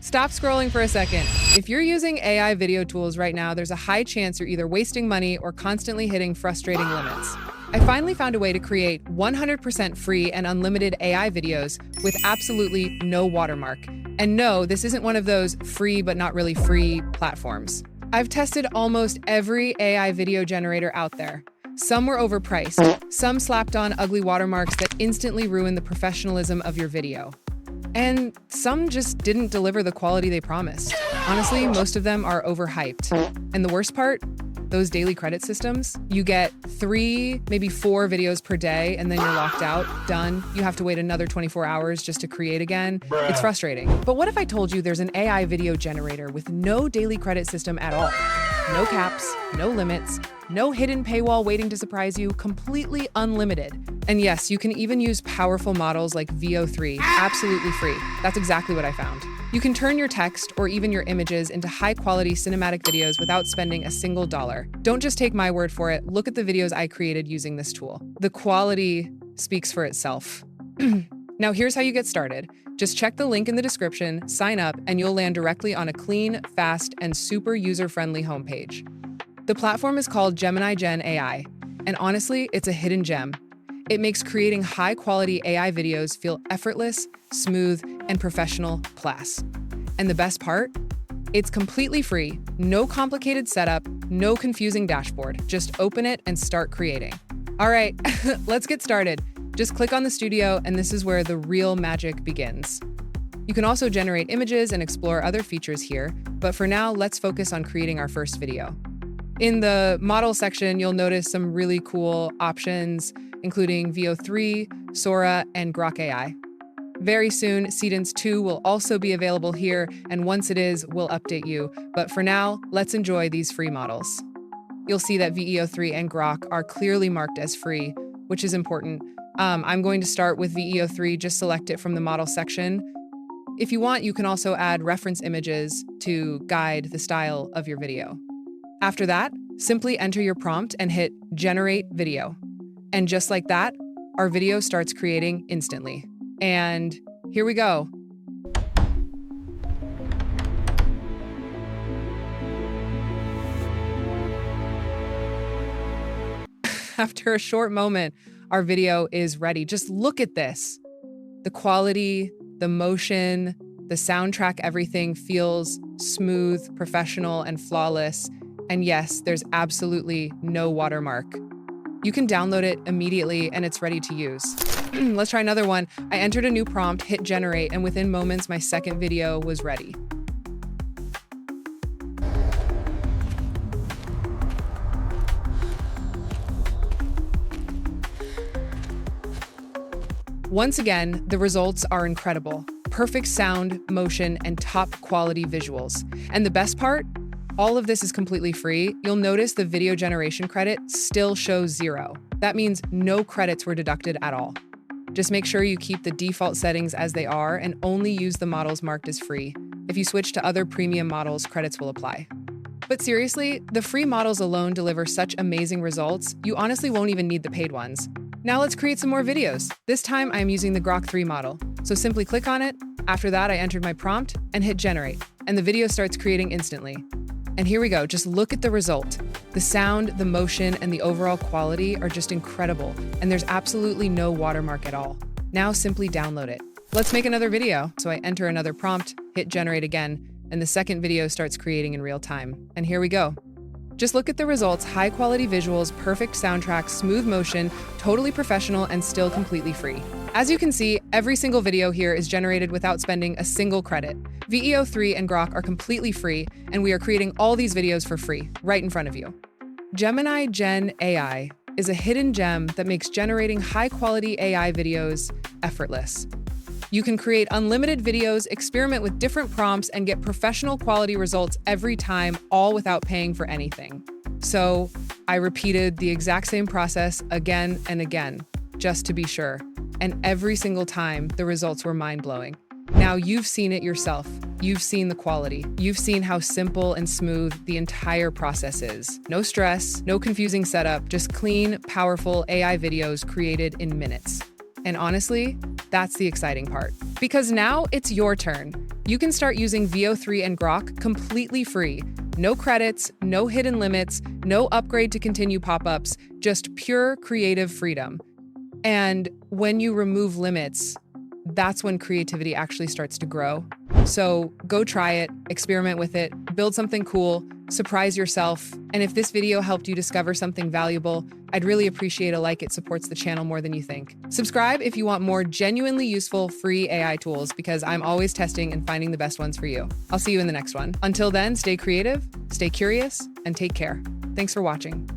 Stop scrolling for a second. If you're using AI video tools right now, there's a high chance you're either wasting money or constantly hitting frustrating limits. I finally found a way to create 100% free and unlimited AI videos with absolutely no watermark. And no, this isn't one of those free but not really free platforms. I've tested almost every AI video generator out there. Some were overpriced, some slapped on ugly watermarks that instantly ruin the professionalism of your video. And some just didn't deliver the quality they promised. Honestly, most of them are overhyped. And the worst part? Those daily credit systems, you get 3, maybe 4 videos per day, and then you're locked out, done. You have to wait another 24 hours just to create again. It's frustrating. But what if I told you there's an AI video generator with no daily credit system at all? No caps, no limits, no hidden paywall waiting to surprise you, completely unlimited. And yes, you can even use powerful models like VO3, absolutely free. That's exactly what I found. You can turn your text or even your images into high-quality cinematic videos without spending a single dollar. Don't just take my word for it. Look at the videos I created using this tool. The quality speaks for itself. Now here's how you get started. Just check the link in the description, sign up, and you'll land directly on a clean, fast, and super user-friendly homepage. The platform is called Gemini Gen AI, and honestly, it's a hidden gem. It makes creating high-quality AI videos feel effortless, smooth, and professional class. And the best part? It's completely free, no complicated setup, no confusing dashboard. Just open it and start creating. All right, let's get started. Just click on the studio, and this is where the real magic begins. You can also generate images and explore other features here, but for now, let's focus on creating our first video. In the model section, you'll notice some really cool options, including VO3, Sora, and Grok AI. Very soon, Seedance 2 will also be available here, and once it is, we'll update you. But for now, let's enjoy these free models. You'll see that VEO3 and Grok are clearly marked as free, which is important. I'm going to start with VEO3, just select it from the model section. If you want, you can also add reference images to guide the style of your video. After that, simply enter your prompt and hit Generate Video. And just like that, our video starts creating instantly. And here we go. After a short moment, our video is ready. Just look at this. The quality, the motion, the soundtrack, everything feels smooth, professional, and flawless. And yes, there's absolutely no watermark. You can download it immediately and it's ready to use. Let's try another one. I entered a new prompt, hit generate, and within moments, my second video was ready. Once again, the results are incredible. Perfect sound, motion, and top quality visuals. And the best part? All of this is completely free. You'll notice the video generation credit still shows 0. That means no credits were deducted at all. Just make sure you keep the default settings as they are and only use the models marked as free. If you switch to other premium models, credits will apply. But seriously, the free models alone deliver such amazing results, you honestly won't even need the paid ones. Now let's create some more videos. This time I am using the Grok 3 model. So simply click on it. After that, I entered my prompt and hit generate, and the video starts creating instantly. And here we go, just look at the result. The sound, the motion, and the overall quality are just incredible, and there's absolutely no watermark at all. Now simply download it. Let's make another video. So I enter another prompt, hit generate again, and the second video starts creating in real time. And here we go. Just look at the results, high quality visuals, perfect soundtrack, smooth motion, totally professional, and still completely free. As you can see, every single video here is generated without spending a single credit. VEO3 and Grok are completely free, and we are creating all these videos for free, right in front of you. Gemini Gen AI is a hidden gem that makes generating high-quality AI videos effortless. You can create unlimited videos, experiment with different prompts, and get professional quality results every time, all without paying for anything. So I repeated the exact same process again and again, just to be sure. And every single time, the results were mind-blowing. Now you've seen it yourself. You've seen the quality. You've seen how simple and smooth the entire process is. No stress, no confusing setup, just clean, powerful AI videos created in minutes. And honestly, that's the exciting part. Because now it's your turn. You can start using VO3 and Grok completely free. No credits, no hidden limits, no upgrade to continue pop-ups, just pure creative freedom. And when you remove limits, that's when creativity actually starts to grow. So go try it, experiment with it, build something cool, surprise yourself. And if this video helped you discover something valuable, I'd really appreciate a like. It supports the channel more than you think. Subscribe if you want more genuinely useful free AI tools, because I'm always testing and finding the best ones for you. I'll see you in the next one. Until then, stay creative, stay curious, and take care. Thanks for watching.